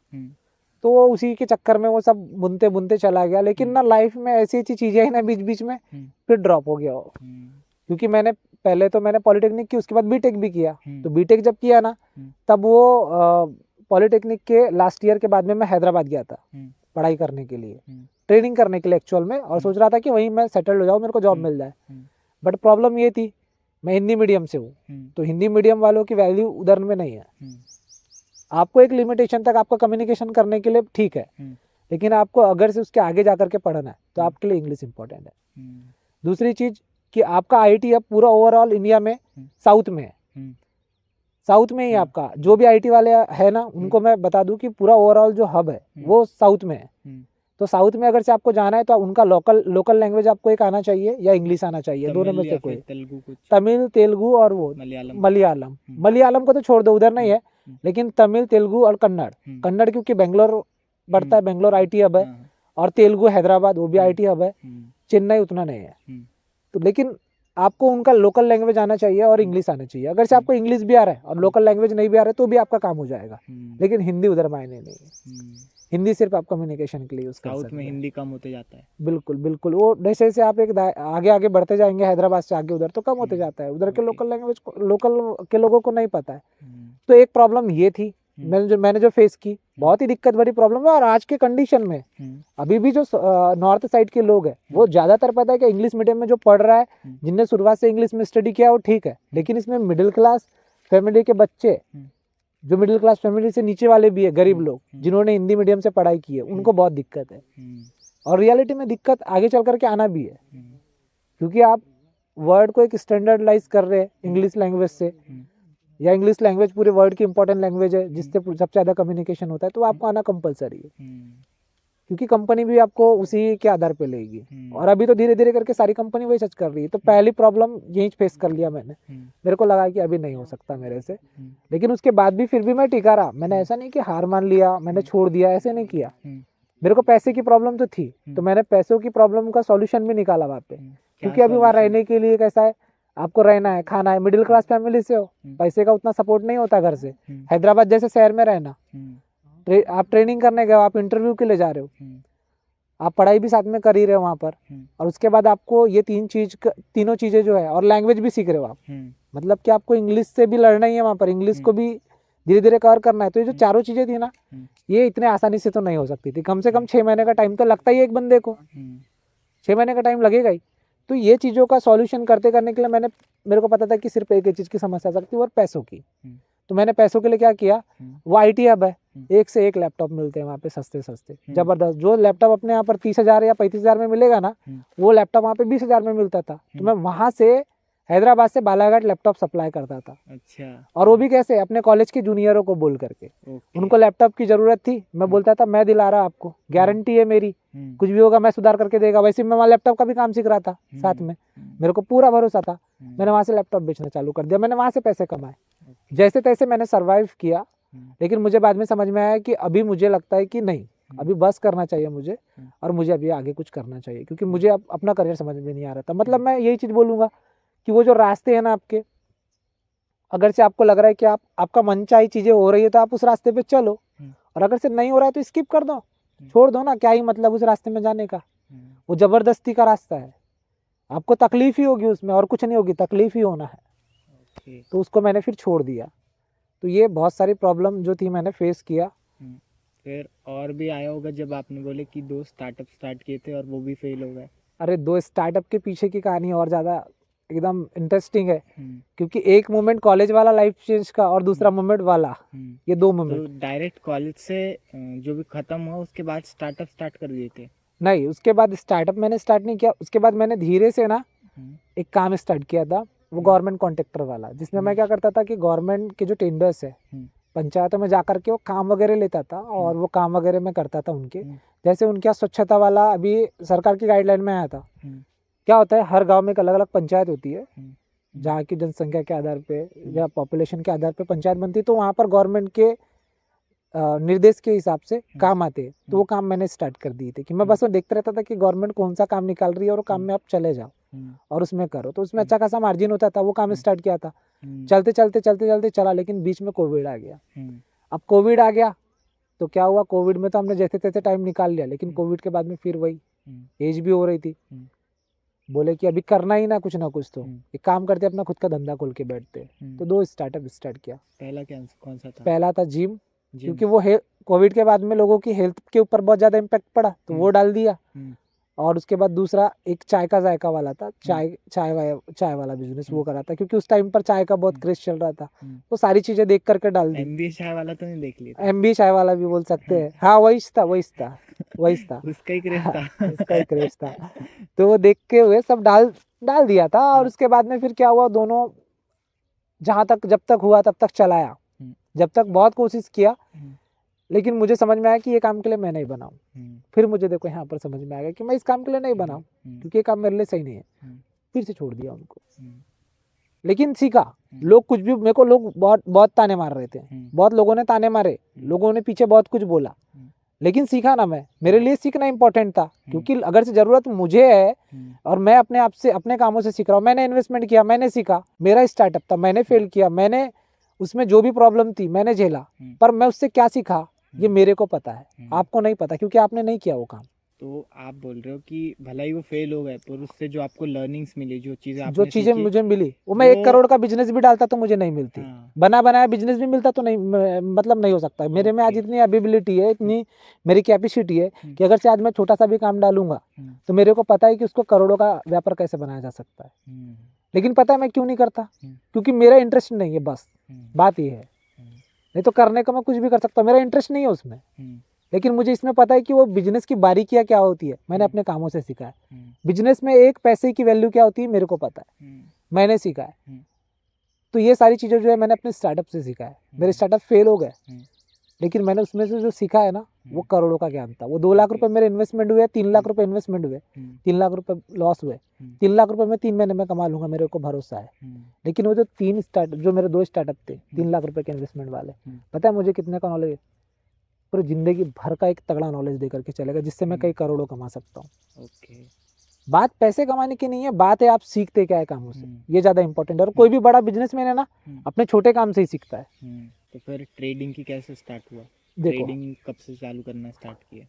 तो वो उसी के चक्कर में वो सब बुनते बुनते चला गया। लेकिन ना लाइफ में ऐसी ऐसी चीजें हैं ना बीच बीच में, फिर ड्रॉप हो गया वो। क्योंकि मैंने पॉलिटेक्निक की, उसके बाद बीटेक भी किया। तो बीटेक जब किया ना, तब वो पॉलिटेक्निक के लास्ट ईयर के बाद में मैं हैदराबाद गया था पढ़ाई करने के लिए, ट्रेनिंग करने के लिए एक्चुअल में, और सोच रहा था कि वहीं मैं सेटल्ड हो जाऊँ, मेरे को जॉब मिल जाए। बट प्रॉब्लम ये थी, मैं हिंदी मीडियम से हूँ, तो हिंदी मीडियम वालों की वैल्यू उधर में नहीं है। आपको एक लिमिटेशन तक आपका कम्युनिकेशन करने के लिए ठीक है, लेकिन आपको अगर से उसके आगे जाकर के पढ़ना है तो आपके लिए इंग्लिश इंपॉर्टेंट है। दूसरी चीज कि आपका आईटी अब पूरा ओवरऑल इंडिया में साउथ में है, साउथ में ही आपका जो भी आईटी वाले है ना, उनको मैं बता दूं कि पूरा ओवरऑल जो हब है वो साउथ में है। तो साउथ में अगर से आपको जाना है तो उनका लोकल लैंग्वेज आपको एक आना चाहिए या इंग्लिश आना चाहिए, दोनों में से कोई, तमिल तेलुगु और वो मलयालम को तो छोड़ दो, उधर नहीं है, लेकिन तमिल तेलुगु और कन्नड़ क्योंकि बेंगलोर बढ़ता है, बेंगलोर आईटी हब है, और तेलुगु हैदराबाद वो भी आईटी हब है, चेन्नई उतना नहीं है। तो लेकिन आपको उनका लोकल लैंग्वेज आना चाहिए और इंग्लिश आना चाहिए। अगर से आपको इंग्लिश भी आ रहा है और लोकल लैंग्वेज नहीं भी आ रहा है तो भी आपका काम हो जाएगा, लेकिन हिंदी उधर मायने नहीं है। हिंदी सिर्फ आप कम्युनिकेशन के लिए यूज कर सकते हैं। साउथ में हिंदी कम होते जाता है। बिल्कुल बिल्कुल, वो जैसे जैसे आप एक आगे आगे बढ़ते जाएंगे हैदराबाद से आगे, उधर तो कम होते जाता है, उधर के लोकल लैंग्वेज लोकल के लोगों को नहीं पता है। तो एक प्रॉब्लम ये थी मैंने जो फेस की, बहुत ही दिक्कत बड़ी प्रॉब्लम है। और आज के कंडीशन में अभी भी जो नॉर्थ साइड के लोग हैं वो ज़्यादातर पता है कि इंग्लिश मीडियम में जो पढ़ रहा है, जिनने शुरुआत से इंग्लिश में स्टडी किया वो ठीक है, लेकिन इसमें मिडिल क्लास फैमिली के बच्चे, जो मिडिल क्लास फैमिली से नीचे वाले भी है, गरीब लोग जिन्होंने हिंदी मीडियम से पढ़ाई की है, उनको बहुत दिक्कत है। और रियलिटी में दिक्कत आगे चल करके आना भी है, क्योंकि आप वर्ड को एक स्टैंडर्डाइज कर रहे हैं इंग्लिश लैंग्वेज से, या इंग्लिश लैंग्वेज पूरे वर्ल्ड की इंपॉर्टेंट लैंग्वेज है जिससे सबसे ज़्यादा कम्युनिकेशन होता है, तो आपको आना कंपलसरी है, क्योंकि कंपनी भी आपको उसी के आधार पे लेगी। और अभी तो धीरे धीरे करके सारी कंपनी वही सच कर रही है। तो पहली प्रॉब्लम यही फेस कर लिया मैंने, मेरे को लगा कि अभी नहीं हो सकता मेरे से, लेकिन उसके बाद भी फिर भी मैं टिका रहा। मैंने ऐसा नहीं कि हार मान लिया, मैंने छोड़ दिया, ऐसे नहीं किया। मेरे को पैसे की प्रॉब्लम तो थी, तो मैंने पैसों की प्रॉब्लम का सॉल्यूशन भी निकाला वहाँ पे, क्योंकि अभी वहाँ रहने के लिए कैसा है, आपको रहना है, खाना है, मिडिल क्लास फैमिली से हो, पैसे का उतना सपोर्ट नहीं होता घर से। हैदराबाद जैसे शहर में रहना, आप ट्रेनिंग करने गए हो, आप इंटरव्यू के लिए जा रहे हो, आप पढ़ाई भी साथ में कर ही रहे हो वहाँ पर, और उसके बाद आपको ये तीनों चीज़ें जो है, और लैंग्वेज भी सीख रहे हो आप, मतलब कि आपको इंग्लिश से भी लड़ना ही है वहाँ पर, इंग्लिश को भी धीरे धीरे कवर करना है। तो ये जो चारों चीज़ें थी ना, ये इतने आसानी से तो नहीं हो सकती थी। कम से कम 6 महीने का टाइम तो लगता ही है एक बंदे को, 6 महीने का टाइम लगेगा ही। तो ये चीज़ों का सॉल्यूशन करने के लिए मेरे को पता था कि सिर्फ एक ही चीज़ की समस्या आ सकती है, और पैसों की। तो मैंने पैसों के लिए क्या किया, वो IT हब है, एक से एक लैपटॉप मिलते हैं वहाँ पे सस्ते सस्ते जबरदस्त। जो लैपटॉप अपने यहाँ पर 30,000 या 35,000 में मिलेगा ना, वो लैपटॉप वहाँ पे 20,000 में मिलता था। तो मैं वहाँ से हैदराबाद से बालाघाट लैपटॉप सप्लाई करता था। अच्छा। और वो भी कैसे, अपने कॉलेज के जूनियरों को बोल करके। उनको लैपटॉप की जरूरत थी, मैं बोलता था मैं दिला रहा आपको, गारंटी है मेरी, कुछ भी होगा मैं सुधार करके देगा। वैसे मैं वहाँ लैपटॉप का भी काम सीख रहा था साथ में, मेरे को पूरा भरोसा था। मैंने वहाँ से लैपटॉप बेचना चालू कर दिया, मैंने वहाँ से पैसे कमाए, जैसे तैसे मैंने सर्वाइव किया। लेकिन मुझे बाद में समझ में आया कि अभी मुझे लगता है कि नहीं, अभी बस करना चाहिए मुझे, और मुझे अभी आगे कुछ करना चाहिए, क्योंकि मुझे अपना करियर समझ में नहीं आ रहा था। मतलब मैं यही चीज़ बोलूँगा कि वो जो रास्ते हैं ना आपके, अगर से आपको लग रहा है कि आपका मनचाही चीज़ें हो रही है तो आप उस रास्ते पे चलो, और अगर से नहीं हो रहा है तो स्किप कर दो, छोड़ दो ना, क्या ही मतलब उस रास्ते में जाने का। वो ज़बरदस्ती का रास्ता है, आपको तकलीफ ही होगी उसमें, और कुछ नहीं होगी, तकलीफ ही होना है। तो उसको मैंने फिर छोड़ दिया। तो ये बहुत सारी प्रॉब्लम जो थी मैंने फेस किया। फिर और भी आया होगा जब आपने बोले कि 2 स्टार्टअप स्टार्ट किए थे और वो भी फेल हो गए। अरे 2 स्टार्टअप के पीछे की कहानी और ज़्यादा एकदम इंटरेस्टिंग है, क्योंकि एक मोमेंट कॉलेज वाला लाइफ चेंज का, और दूसरा मोमेंट वाला, ये 2 मोमेंट। तो डायरेक्ट कॉलेज से जो भी खत्म हुआ उसके बाद स्टार्टअप स्टार्ट कर दिए थे? नहीं, उसके बाद स्टार्टअप मैंने स्टार्ट नहीं किया। उसके बाद मैंने धीरे से ना एक काम स्टार्ट किया था, वो गवर्नमेंट कॉन्ट्रैक्टर वाला, जिसमें मैं क्या करता था कि गवर्नमेंट के जो टेंडर्स है, पंचायतों में जाकर के वो काम वगैरह लेता था, और वो काम वगैरह मैं करता था उनके। जैसे उनके यहाँ स्वच्छता वाला अभी सरकार की गाइडलाइन में आया था। क्या होता है, हर गांव में एक अलग अलग पंचायत होती है, जहाँ की जनसंख्या के आधार पे या पॉपुलेशन के आधार पे पंचायत बनती है। तो वहाँ पर गवर्नमेंट के निर्देश के हिसाब से काम आते हैं। तो वो काम मैंने स्टार्ट कर दिए थे कि मैं बस वो देखता रहता था कि गवर्नमेंट कौन सा काम निकाल रही है, और वो काम में आप चले जाओ और उसमें करो। तो उसमें अच्छा खासा मार्जिन होता था, वो काम स्टार्ट किया था। चलते चलते चला, लेकिन बीच में कोविड आ गया। अब कोविड आ गया तो क्या हुआ, कोविड में तो हमने जैसे तैसे टाइम निकाल लिया, लेकिन कोविड के बाद में फिर वही एज भी हो रही थी। बोले कि अभी करना ही ना कुछ ना कुछ, तो एक काम करते अपना खुद का धंधा खोल के बैठते। तो 2 स्टार्टअप स्टार्ट किया। पहला कौन सा था? पहला था जिम, क्योंकि वो कोविड के बाद में लोगों की हेल्थ के ऊपर बहुत ज़्यादा इम्पैक्ट पड़ा, तो वो डाल दिया। और उसके बाद दूसरा एक चाय का जायका वाला था, चाय वाला बिजनेस वो करा था, क्योंकि उस टाइम पर चाय का बहुत क्रेज चल रहा था। वो सारी चीजें देख करके डाल दी। MBA चाय वाला तो नहीं देख लिया? MBA चाय वाला भी बोल सकते हैं, हाँ वही था उसका ही क्रेज था। उसका ही क्रेज था। तो वो देख के हुए सब डाल दिया था। और उसके बाद में फिर क्या हुआ, दोनों जब तक हुआ तब तक चलाया, जब तक बहुत कोशिश किया, लेकिन मुझे समझ में आया कि ये काम के लिए मैं नहीं बनाऊं। फिर मुझे देखो यहाँ पर समझ में आ गया कि मैं इस काम के लिए नहीं बनाऊं, क्योंकि ये काम मेरे लिए सही नहीं है। फिर से छोड़ दिया उनको, लेकिन सीखा। लोग कुछ भी, मेरे को लोग बहुत ताने मार रहे थे, बहुत लोगों ने ताने मारे, लोगों ने पीछे बहुत कुछ बोला, लेकिन सीखा ना मैं। मेरे लिए सीखना इंपॉर्टेंट था, क्योंकि अगर से जरूरत मुझे है और मैं अपने आप से अपने कामों से सीख रहा हूँ। मैंने इन्वेस्टमेंट किया, मैंने सीखा, मेरा स्टार्टअप था, मैंने फेल किया, मैंने उसमें जो भी प्रॉब्लम थी मैंने झेला, पर मैं उससे क्या सीखा ये मेरे को पता है, आपको नहीं पता, क्योंकि आपने नहीं किया वो काम। तो आप बोल रहे हो कि भला ही वो फेल हो गए पर उससे जो आपको लर्निंग्स मिली, जो चीज़ें जो आपने चीजें सीखी, मुझे मिली वो मैं 1 वो करोड़ का बिजनेस भी डालता तो मुझे नहीं मिलती, हाँ बना बनाया बिजनेस भी मिलता तो नहीं, मतलब नहीं हो सकता। मेरे में आज ओके इतनी एबिलिटी है, इतनी मेरी कैपेसिटी है हम्म, कि अगर से आज मैं छोटा सा भी काम डालूंगा हम्म, तो मेरे को पता है कि उसको करोड़ों का व्यापार कैसे बनाया जा सकता है। हम्म, लेकिन पता है मैं क्यों नहीं करता? हम्म, क्योंकि मेरा इंटरेस्ट नहीं है, बस हम्म, बात ये है। हम्म, नहीं तो करने का मैं कुछ भी कर सकता हूँ, मेरा इंटरेस्ट नहीं है उसमें। हम्म, लेकिन मुझे इसमें पता है कि वो बिजनेस की बारीकियाँ क्या होती है, मैंने हम्म, अपने कामों से सीखा है। हम्म, बिजनेस में एक पैसे की वैल्यू क्या होती है मेरे को पता है, हम्म, मैंने सीखा है। हम्म, तो ये सारी चीज़ें जो है मैंने अपने स्टार्टअप से सीखा है। मेरे स्टार्टअप फेल हो गए, हम्म, लेकिन मैंने उसमें से जो सीखा है ना वो हम्म, करोड़ों का ज्ञान था। वो 2 लाख ओके रुपए मेरे इन्वेस्टमेंट हुए, 3 लाख रुपए इन्वेस्टमेंट हुए, हम्म, 3 लाख रुपए लॉस हुए। हम्म, 3 लाख रुपए मैं 3 महीने में कमा लूंगा, मेरे को भरोसा है। हम्म, लेकिन वो जो 3 स्टार्ट जो मेरे 2 स्टार्टअप थे 3 लाख रुपए के इन्वेस्टमेंट वाले, हम्म, पता है मुझे कितने का नॉलेज? पूरी जिंदगी भर का एक तगड़ा नॉलेज दे करके चलेगा, जिससे मैं कई करोड़ों कमा सकता हूँ। ओके बात पैसे कमाने की नहीं है, बात है आप सीखते क्या है कामों से, हम्म, ये ज़्यादा इंपॉर्टेंट है। और कोई भी बड़ा बिजनेसमैन है ना हम्म, अपने छोटे काम से ही सीखता है। तो फिर ट्रेडिंग की कैसे स्टार्ट हुआ? देखो ट्रेडिंग कब से चालू करना स्टार्ट किया?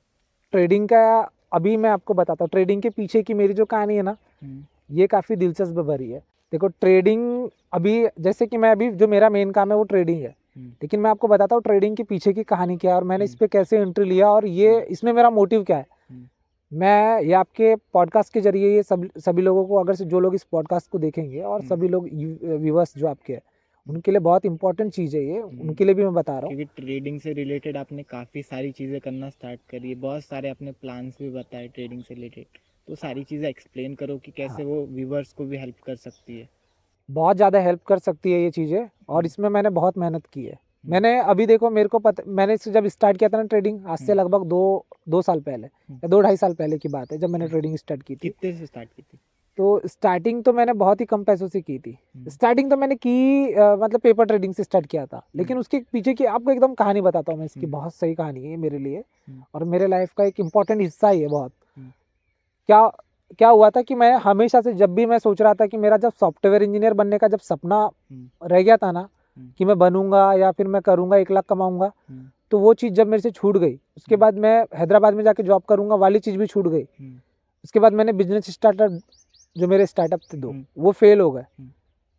ट्रेडिंग का अभी मैं आपको बताता हूँ, ट्रेडिंग के पीछे की मेरी जो कहानी है ना हम्म, ये काफ़ी दिलचस्प भरी है। देखो ट्रेडिंग अभी जैसे कि मैं अभी जो मेरा मेन काम है वो ट्रेडिंग है, हम्म, लेकिन मैं आपको बताता हूँ ट्रेडिंग के पीछे की कहानी क्या है और मैंने इस हम्म, पे कैसे एंट्री लिया और ये इसमें मेरा मोटिव क्या है। हम्म, मैं ये आपके पॉडकास्ट के जरिए ये सभी लोगों को, अगर से जो लोग इस पॉडकास्ट को देखेंगे और हम्म, सभी लोग व्यूवर्स जो आपके हैं उनके लिए बहुत इंपॉर्टेंट चीज़ है ये, उनके लिए भी मैं बता रहा हूँ। क्योंकि ट्रेडिंग से रिलेटेड आपने काफ़ी सारी चीज़ें करना स्टार्ट करी है, बहुत सारे अपने प्लान्स भी बताए ट्रेडिंग से रिलेटेड, तो सारी चीज़ें एक्सप्लेन करो कि हाँ कैसे वो व्यूवर्स को भी हेल्प कर सकती है। बहुत ज़्यादा हेल्प कर सकती है ये चीज़ें और हम्म, इसमें मैंने बहुत मेहनत की है। हम्म, मैंने अभी देखो मेरे को पता, मैंने इससे जब स्टार्ट किया था ना ट्रेडिंग, आज से हम्म, लगभग दो साल पहले हम्म, या 2 ढाई साल पहले की बात है जब मैंने हम्म। ट्रेडिंग स्टार्ट की थी। कितने से स्टार्ट की थी? तो स्टार्टिंग तो मैंने बहुत ही कम पैसों से की थी। हम्म, स्टार्टिंग तो मैंने की मतलब पेपर ट्रेडिंग से स्टार्ट किया था, हम्म, लेकिन उसके पीछे की आपको एकदम कहानी बताता हूँ मैं, इसकी हम्म, बहुत सही कहानी है ये मेरे लिए हम्म, और मेरे लाइफ का एक इम्पॉर्टेंट हिस्सा ही है बहुत। हम्म, क्या क्या हुआ था कि मैं हमेशा से जब भी मैं सोच रहा था कि मेरा जब सॉफ्टवेयर इंजीनियर बनने का जब सपना हम्म, रह गया था ना हम्म, कि मैं बनूंगा या फिर मैं करूंगा 1 लाख कमाऊंगा, हम्म, तो वो चीज़ जब मेरे से छूट गई उसके हम्म, बाद मैं हैदराबाद में जाके जॉब करूंगा वाली चीज़ भी छूट गई। हम्म, उसके बाद मैंने बिजनेस स्टार्टअप, जो मेरे स्टार्टअप थे 2 हम्म, वो फेल हो गए। हम्म,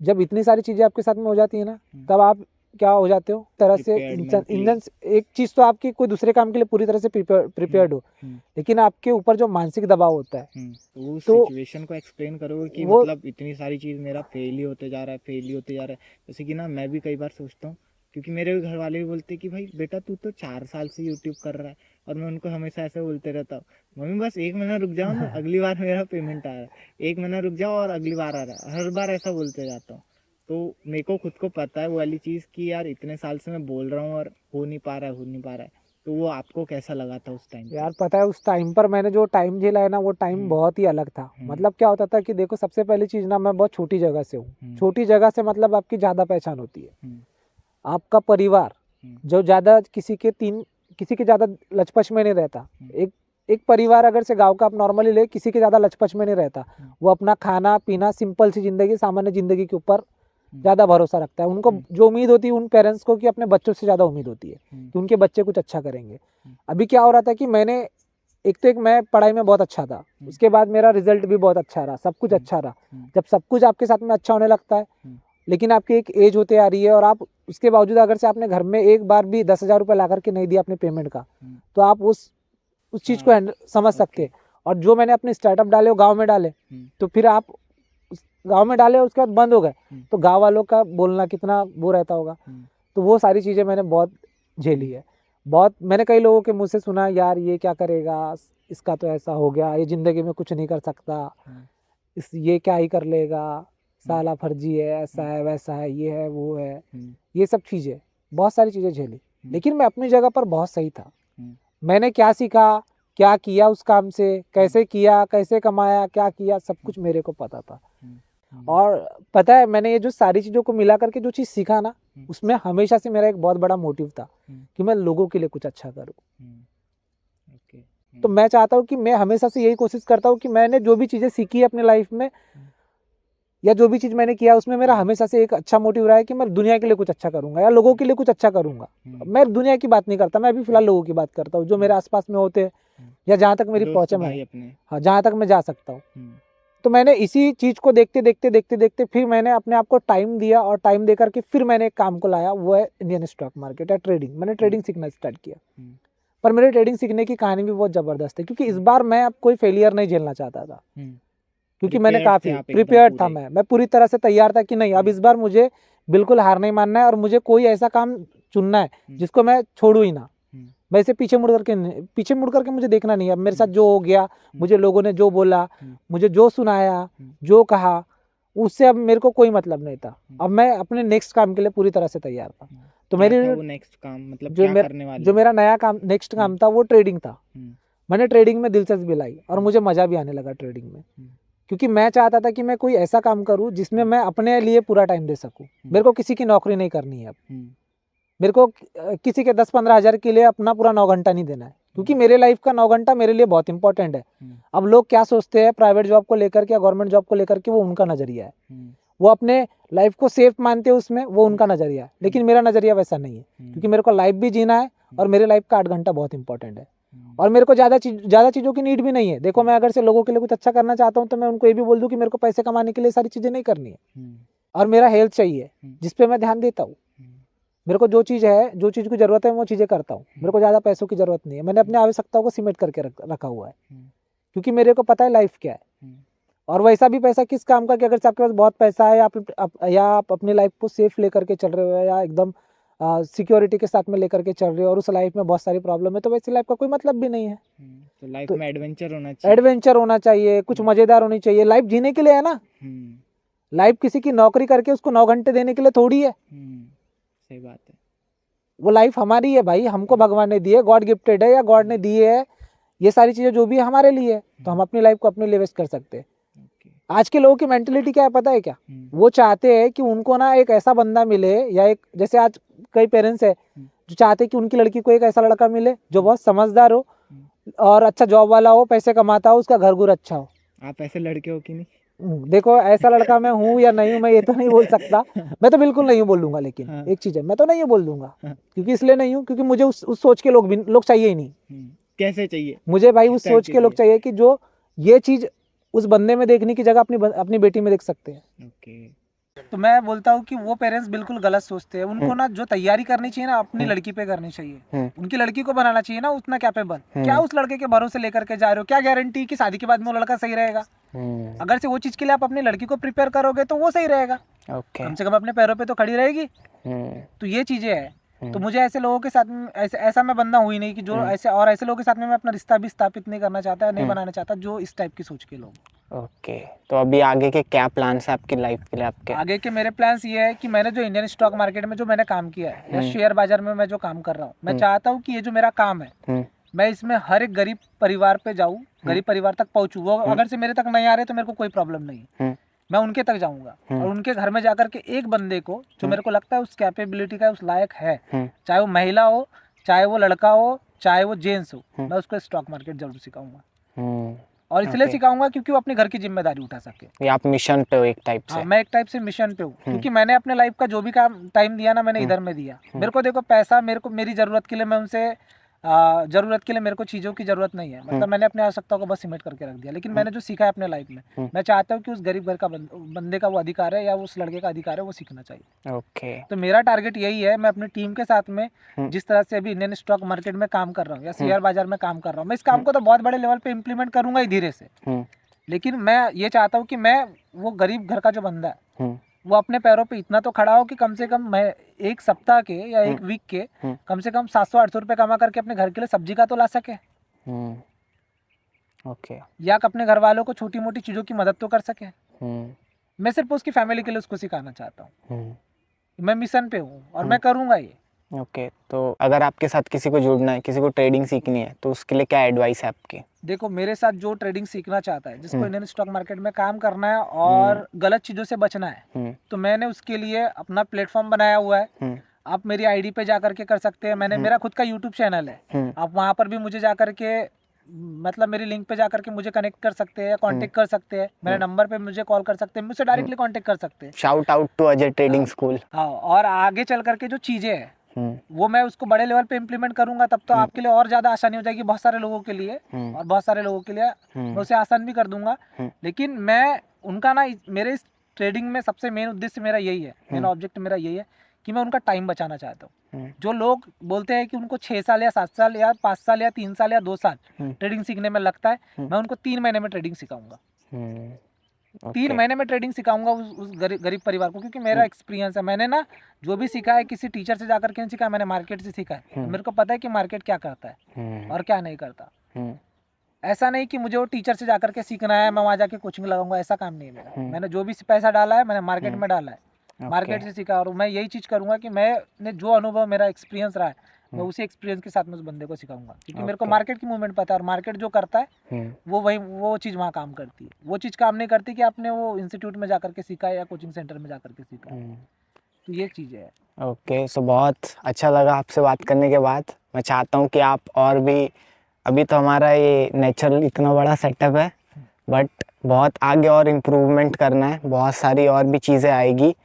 जब इतनी सारी चीज़ें आपके साथ में हो जाती है ना हम्म, तब आप क्या हो जाते हो तरह से प्रिपेयर्ड मेंटली। इंजन। एक चीज़ तो आपकी कोई दूसरे काम के लिए पूरी तरह से हम्म, प्रिपेयर्ड हो, हम्म, लेकिन आपके ऊपर जो मानसिक दबाव होता है तो वो तो सिचुएशन को एक्सप्लेन करोगे कि वो मतलब इतनी सारी चीज़ मेरा फेल ही होते जा रहा है, फेल ही होते जा रहा है। जैसे कि ना मैं भी कई बार सोचता हूँ, क्योंकि मेरे भी घर वाले भी बोलते हैं कि भाई बेटा तू तो 4 साल से यूट्यूब कर रहा है, और मैं उनको हमेशा ऐसे बोलते रहता हूँ, मम्मी बस 1 महीना रुक जाओ ना, अगली बार मेरा पेमेंट आ रहा है, 1 महीना रुक जाओ और अगली बार आ रहा है, हर बार ऐसा बोलते जाता हूँ। तो मेरे को खुद को पता है वो वाली चीज़ कि यार इतने साल से मैं बोल रहा हूँ और हो नहीं पा रहा है, हो नहीं पा रहा है। तो वो आपको कैसा लगा था उस टाइम पे? यार पता है उस टाइम पर मैंने जो टाइम झेला है ना वो टाइम हम्म, बहुत ही अलग था। हम्म, मतलब क्या होता था कि देखो सबसे पहली चीज़ ना मैं बहुत छोटी जगह से हूँ। हम्म, छोटी जगह से मतलब आपकी ज़्यादा पहचान होती है, हम्म, आपका परिवार हम्म, जो ज़्यादा किसी के ज़्यादा लचपच में नहीं रहता। हम्म, एक एक परिवार अगर से गांव का आप नॉर्मली ले, किसी के ज़्यादा लचपच में नहीं रहता। हम्म, वो अपना खाना पीना सिंपल सी ज़िंदगी, सामान्य ज़िंदगी के ऊपर हम्म, ज़्यादा भरोसा रखता है। उनको हम्म, जो उम्मीद होती है उन पेरेंट्स को कि अपने बच्चों से ज़्यादा उम्मीद होती है हम्म, कि उनके बच्चे कुछ अच्छा करेंगे। हम्म, अभी क्या हो रहा था कि एक मैं पढ़ाई में बहुत अच्छा था, हम्म, उसके बाद मेरा रिजल्ट भी बहुत अच्छा रहा, सब कुछ हम्म, अच्छा रहा। हम्म, जब सब कुछ आपके साथ में अच्छा होने लगता है, हम्म, लेकिन आपकी एक एज होते आ रही है और आप उसके बावजूद अगर से आपने घर में एक बार भी 10,000 रुपये ला करके नहीं दिया अपने पेमेंट का, हम्म, तो आप उस चीज़ को हाँ समझ सकते ओके हैं। और जो मैंने अपने स्टार्टअप डाले वो गाँव में डाले, हम्म, तो फिर आप उस गाँव में डाले उसके बाद बंद हो गए, हम्म, तो गाँव वालों का बोलना कितना वो रहता होगा। हम्म, तो वो सारी चीज़ें मैंने बहुत झेली है। बहुत मैंने कई लोगों के मुँह से सुना, यार ये क्या करेगा, इसका तो ऐसा हो गया, ये ज़िंदगी में कुछ नहीं कर सकता, हम्म, इस ये क्या ही कर लेगा, हम्म, साला फर्जी है, ऐसा हम्म, है वैसा है, ये है वो है, हम्म, ये सब चीज़ें, बहुत सारी चीज़ें झेली। हम्म, लेकिन मैं अपनी जगह पर बहुत सही था। हम्म, मैंने क्या सीखा, क्या किया उस काम से, हम्म, कैसे किया, कैसे कमाया, क्या किया, सब हम्म, कुछ मेरे को पता था। हम्म, और पता है मैंने ये जो सारी चीज़ों को मिला करके जो चीज़ सीखा ना, हम्म, उसमें हमेशा से मेरा एक बहुत बड़ा मोटिव था हम्म, कि मैं लोगों के लिए कुछ अच्छा करूँ। हम्म, ओके तो मैं चाहता हूँ कि मैं हमेशा से यही कोशिश करता हूँ कि मैंने जो भी चीज़ें सीखी है अपनी लाइफ में या जो भी चीज़ मैंने किया उसमें मेरा हमेशा से एक अच्छा मोटिव रहा है कि मैं दुनिया के लिए कुछ अच्छा करूँगा या लोगों के लिए कुछ अच्छा करूँगा। मैं दुनिया की बात नहीं करता, मैं अभी फिलहाल लोगों की बात करता हूँ जो मेरे आसपास में होते हैं, या जहाँ तक मेरी दोस्त पहुँच है भाई मैं, अपने। हाँ, जहाँ तक मैं जा सकता हूँ। हम्म, तो मैंने इसी चीज़ को देखते फिर मैंने अपने आप को टाइम दिया, और टाइम दे करके फिर मैंने एक काम को लाया, वो है इंडियन स्टॉक मार्केट या ट्रेडिंग। मैंने ट्रेडिंग सीखना स्टार्ट किया। हम्म, पर मेरे ट्रेडिंग सीखने की कहानी भी बहुत ज़बरदस्त है, क्योंकि इस बार मैं अब कोई फेलियर नहीं झेलना चाहता था, हम्म। क्योंकि मैंने Prepared थे काफ़ी आप एकदम प्रिपेयर्ड था। पूरे। मैं पूरी तरह से तैयार था कि नहीं, अब इस बार मुझे बिल्कुल हार नहीं मानना है, और मुझे कोई ऐसा काम चुनना है जिसको मैं छोड़ूं ही ना। मैं इसे पीछे मुड़ करके मुझे देखना नहीं है। अब मेरे साथ जो हो गया, मुझे लोगों ने जो बोला, मुझे जो सुनाया, जो कहा, उससे अब मेरे को कोई मतलब नहीं था। अब मैं अपने नेक्स्ट काम के लिए पूरी तरह से तैयार था। तो क्या मेरी था वो नेक्स्ट काम, मतलब जो क्या मेरा करने वाले जो हो? मेरा नया काम, नेक्स्ट काम था, वो ट्रेडिंग था। मैंने ट्रेडिंग में दिलचस्पी लाई, और मुझे मज़ा भी आने लगा ट्रेडिंग में, क्योंकि मैं चाहता था कि मैं कोई ऐसा काम करूं जिसमें मैं अपने लिए पूरा टाइम दे सकूं। मेरे को किसी की नौकरी नहीं करनी है अब। मेरे को किसी के 10-15 हज़ार के लिए अपना पूरा 9 घंटा नहीं देना है, क्योंकि मेरे लाइफ का 9 घंटा मेरे लिए बहुत इंपॉर्टेंट है। अब लोग क्या सोचते हैं प्राइवेट जॉब को लेकर के या गवर्नमेंट जॉब को लेकर के, वो उनका नज़रिया है। वो अपने लाइफ को सेफ मानते हैं उसमें, वो उनका नज़रिया है। लेकिन मेरा नज़रिया वैसा नहीं है, क्योंकि मेरे को लाइफ भी जीना है, और मेरे लाइफ का 8 घंटा बहुत इंपॉर्टेंट है। और मेरे को ज़्यादा चीज़ों की नीड भी नहीं है। देखो, मैं अगर से लोगों के लिए कुछ अच्छा करना चाहता हूँ, तो मैं उनको ये भी बोल दूँ कि मेरे को पैसे कमाने के लिए सारी चीज़ें नहीं करनी है, और मेरा हेल्थ चाहिए, जिस पे मैं ध्यान देता हूँ। मेरे को जो चीज़ की ज़रूरत है, वो चीज़ें करता हूँ। मेरे को ज़्यादा पैसों की ज़रूरत नहीं है। मैंने अपनी आवश्यकताओं को सिमट करके रखा हुआ है, क्योंकि मेरे को पता है लाइफ क्या है। और वैसा भी पैसा किस काम का, कि अगर से आपके पास बहुत पैसा है, या आप अपनी लाइफ को सेफ लेकर के चल रहे हो, या एकदम सिक्योरिटी के साथ में लेकर के चल रहे हो, और उस लाइफ में बहुत सारी प्रॉब्लम है, तो वैसी लाइफ का कोई मतलब भी नहीं है। तो लाइफ तो में एडवेंचर होना चाहिए। एडवेंचर होना चाहिए, कुछ मज़ेदार होनी चाहिए। लाइफ जीने के लिए है ना। लाइफ किसी की नौकरी करके उसको 9 घंटे देने के लिए थोड़ी है। सही बात है। वो लाइफ हमारी है भाई, हमको भगवान ने दी है, गॉड गिफ्टेड है, या गॉड ने दी है। ये सारी चीज़ें जो भी है हमारे लिए है, तो हम अपनी लाइफ को अपने लिए वेस्ट कर सकते हैं। आज के लोगों की मेंटेलिटी क्या है पता है क्या? वो चाहते हैं कि उनको ना एक ऐसा बंदा मिले, या एक, जैसे आज कई पेरेंट्स है जो चाहते हैं कि उनकी लड़की को एक ऐसा लड़का मिले जो बहुत समझदार हो, और अच्छा जॉब वाला हो, पैसे कमाता हो, उसका घर गुर अच्छा हो। आप ऐसे लड़के हो कि नहीं? देखो, ऐसा लड़का मैं हूँ या नहीं हूँ, मैं ये तो नहीं बोल सकता। मैं तो बिल्कुल नहीं हूँ बोल दूंगा, लेकिन हाँ। एक चीज़ है, मैं तो नहीं हूँ बोल दूंगा, क्योंकि इसलिए नहीं हूँ क्योंकि मुझे उस सोच के लोग चाहिए ही नहीं। कैसे चाहिए? मुझे भाई किस उस टाइप सोच के के लोग चाहिए? चाहिए कि जो ये चीज़ उस बंदे में देखने की जगह अपनी बेटी में देख सकते हैं। ओके। तो मैं बोलता हूँ कि वो पेरेंट्स बिल्कुल गलत सोचते हैं। उनको ना जो तैयारी करनी चाहिए ना, अपनी लड़की पे करनी चाहिए। उनकी लड़की को बनाना चाहिए ना उतना कैपेबल। क्या उस लड़के के भरोसे लेकर के जा रहे हो? क्या गारंटी कि शादी के बाद में वो लड़का सही रहेगा? अगर से वो चीज़ के लिए आप अपनी लड़की को प्रिपेयर करोगे, तो वो सही रहेगा। कम से कम अपने पैरों पे तो खड़ी रहेगी। तो ये चीज़ें हैं। तो मुझे ऐसे लोगों के साथ में ऐसा मैं बंदा हुई नहीं कि जो ऐसे लोगों के साथ में मैं अपना रिश्ता भी स्थापित नहीं करना चाहता, नहीं बनाना चाहता, जो इस टाइप की सोच के लोग। ओके, तो अभी आगे के क्या प्लान्स है आपकी लाइफ के लिए? आपके आगे के मेरे प्लान्स ये है कि मैंने जो इंडियन स्टॉक मार्केट में जो मैंने काम किया है, या शेयर बाजार में मैं जो काम कर रहा हूँ, मैं चाहता हूँ कि ये जो मेरा काम है, मैं इसमें हर एक गरीब परिवार पे जाऊँ, गरीब परिवार तक पहुँचूँ। वो अगर से मेरे तक नहीं आ रहे तो मेरे को कोई प्रॉब्लम नहीं है, मैं उनके तक जाऊँगा, और उनके घर में जाकर के एक बंदे को जो मेरे को लगता है उस कैपेबिलिटी का, उस लायक है, चाहे वो महिला हो, चाहे वो लड़का हो, चाहे वो जेंट्स हो, मैं उसको स्टॉक मार्केट जरूर सिखाऊंगा। और इसलिए सिखाऊंगा क्योंकि वो अपने घर की जिम्मेदारी उठा सके। ये आप मिशन पे हो एक टाइप से? हाँ, मैं एक टाइप से मिशन पे हूँ, क्योंकि मैंने अपने लाइफ का जो भी काम टाइम दिया ना, मैंने इधर में दिया। मेरे को देखो, पैसा मेरे को मेरी ज़रूरत के लिए, मैं उनसे ज़रूरत के लिए मेरे को चीज़ों की ज़रूरत नहीं है। मतलब मैंने अपनी आवश्यकताओं को बस सिमट करके रख दिया। लेकिन मैंने जो सीखा है अपने लाइफ में, मैं चाहता हूँ कि उस गरीब घर का बंदे का वो अधिकार है, या उस लड़के का अधिकार है, वो सीखना चाहिए। ओके। तो मेरा टारगेट यही है। मैं अपनी टीम के साथ में जिस तरह से अभी इंडियन स्टॉक मार्केट में काम कर रहा हूँ, या शेयर बाजार में काम कर रहा हूँ, मैं इस काम को तो बहुत बड़े लेवल पे इम्प्लीमेंट करूंगा ही धीरे से। लेकिन मैं ये चाहता हूँ कि मैं वो गरीब घर का जो बंदा है, वो अपने पैरों पे इतना तो खड़ा हो कि कम से कम मैं एक सप्ताह के या एक वीक के कम से कम 700-800 रुपये कमा करके अपने घर के लिए सब्जी का तो ला सके। ओके। या अपने घर वालों को छोटी मोटी चीज़ों की मदद तो कर सके। मैं सिर्फ उसकी फैमिली के लिए उसको सिखाना चाहता हूँ। मैं मिशन पे हूँ, और मैं करूँगा ये। ओके, तो अगर आपके साथ किसी को जुड़ना है, किसी को ट्रेडिंग सीखनी है, तो उसके लिए क्या एडवाइस है आपकी? देखो, मेरे साथ जो ट्रेडिंग सीखना चाहता है, जिसको इंडियन स्टॉक मार्केट में काम करना है और गलत चीज़ों से बचना है, तो मैंने उसके लिए अपना प्लेटफॉर्म बनाया हुआ है। आप मेरी आईडी पे जा करके कर सकते हैं। मैंने मेरा खुद का यूट्यूब चैनल है, आप वहाँ पर भी मुझे जा करके, मतलब मेरी लिंक पे जा करके मुझे कनेक्ट कर सकते हैं, या कांटेक्ट कर सकते हैं। मेरे नंबर पे मुझे कॉल कर सकते हैं, मुझसे डायरेक्टली कांटेक्ट कर सकते हैं। Shout out to Ajay trading school. हाँ, और आगे चल करके जो चीज़ें हैं, वो मैं उसको बड़े लेवल पे इम्प्लीमेंट करूंगा, तब तो आपके लिए और ज़्यादा आसानी हो जाएगी बहुत सारे लोगों के लिए, और बहुत सारे लोगों के लिए मैं उसे आसान भी कर दूंगा। लेकिन मैं उनका ना, मेरे इस ट्रेडिंग में सबसे मेन उद्देश्य मेरा यही है, मेन ऑब्जेक्ट मेरा यही है कि मैं उनका टाइम बचाना चाहता हूँ। जो लोग बोलते हैं कि उनको 6 साल या 7 साल या 5 साल या 3 साल या 2 साल ट्रेडिंग सीखने में लगता है, मैं उनको 3 महीने में ट्रेडिंग सिखाऊंगा। 3 महीने में ट्रेडिंग सिखाऊंगा उस गरीब परिवार को, क्योंकि मेरा एक्सपीरियंस है। मैंने ना जो भी सीखा है किसी टीचर से जाकर के नहीं सीखा, मैंने मार्केट से सीखा है। मेरे को पता है कि मार्केट क्या करता है और क्या नहीं करता। ऐसा नहीं कि मुझे वो टीचर से जाकर के सीखना है, मैं वहाँ जाके कोचिंग लगाऊंगा, ऐसा काम नहीं है मेरा। मैंने जो भी पैसा डाला है मैंने मार्केट में डाला है, मार्केट से सीखा। और मैं यही चीज़ करूँगा कि मैंने जो अनुभव, मेरा एक्सपीरियंस रहा है, मैं उसी एक्सपीरियंस के साथ में उस बंदे को सिखाऊंगा, क्योंकि मेरे को मार्केट की मूवमेंट पता है, और मार्केट जो करता है वो चीज़ वहाँ काम करती है। वो चीज़ काम नहीं करती कि आपने वो इंस्टीट्यूट में जाकर के सीखा है या कोचिंग सेंटर में जाकर के सीखा है। तो ये चीज़ है। ओके, सो बहुत अच्छा लगा आपसे बात करने के बाद। मैं चाहता हूँ कि आप और भी, अभी तो हमारा ये नेचुरल इतना बड़ा सेटअप है, बट बहुत आगे और इम्प्रूवमेंट करना है, बहुत सारी और भी चीज़ें आएगी।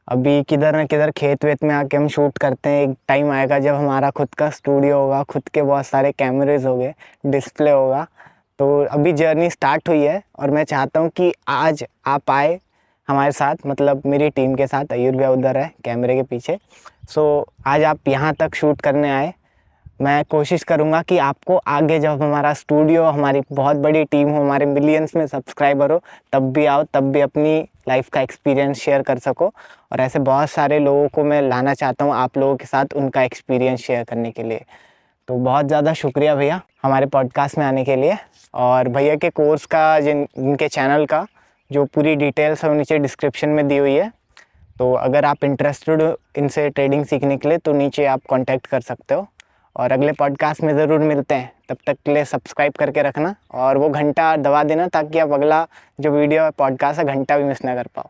अभी किधर न किधर खेत वेत में आके हम शूट करते हैं, एक टाइम आएगा जब हमारा खुद का स्टूडियो होगा, खुद के बहुत सारे कैमरेज हो गए, डिस्प्ले होगा। तो अभी जर्नी स्टार्ट हुई है, और मैं चाहता हूँ कि आज आप आए हमारे साथ, मतलब मेरी टीम के साथ। आयुर भैया उधर है कैमरे के पीछे। सो आज आप यहाँ तक शूट करने आए। मैं कोशिश करूँगा कि आपको आगे जब हमारा स्टूडियो, हमारी बहुत बड़ी टीम हो, हमारे मिलियंस में सब्सक्राइबर हो, तब भी आओ, तब भी अपनी लाइफ का एक्सपीरियंस शेयर कर सको। और ऐसे बहुत सारे लोगों को मैं लाना चाहता हूँ आप लोगों के साथ, उनका एक्सपीरियंस शेयर करने के लिए। तो बहुत ज़्यादा शुक्रिया भैया हमारे पॉडकास्ट में आने के लिए। और भैया के कोर्स का, जिनके चैनल का जो पूरी डिटेल्स है वो नीचे डिस्क्रिप्शन में दी हुई है। तो अगर आप इंटरेस्टेड हो इनसे ट्रेडिंग सीखने के लिए, तो नीचे आप कांटेक्ट कर सकते हो। और अगले पॉडकास्ट में ज़रूर मिलते हैं, तब तक के लिए सब्सक्राइब करके रखना और वो घंटा दबा देना, ताकि आप अगला जो वीडियो पॉडकास्ट है घंटा भी मिस ना कर पाओ।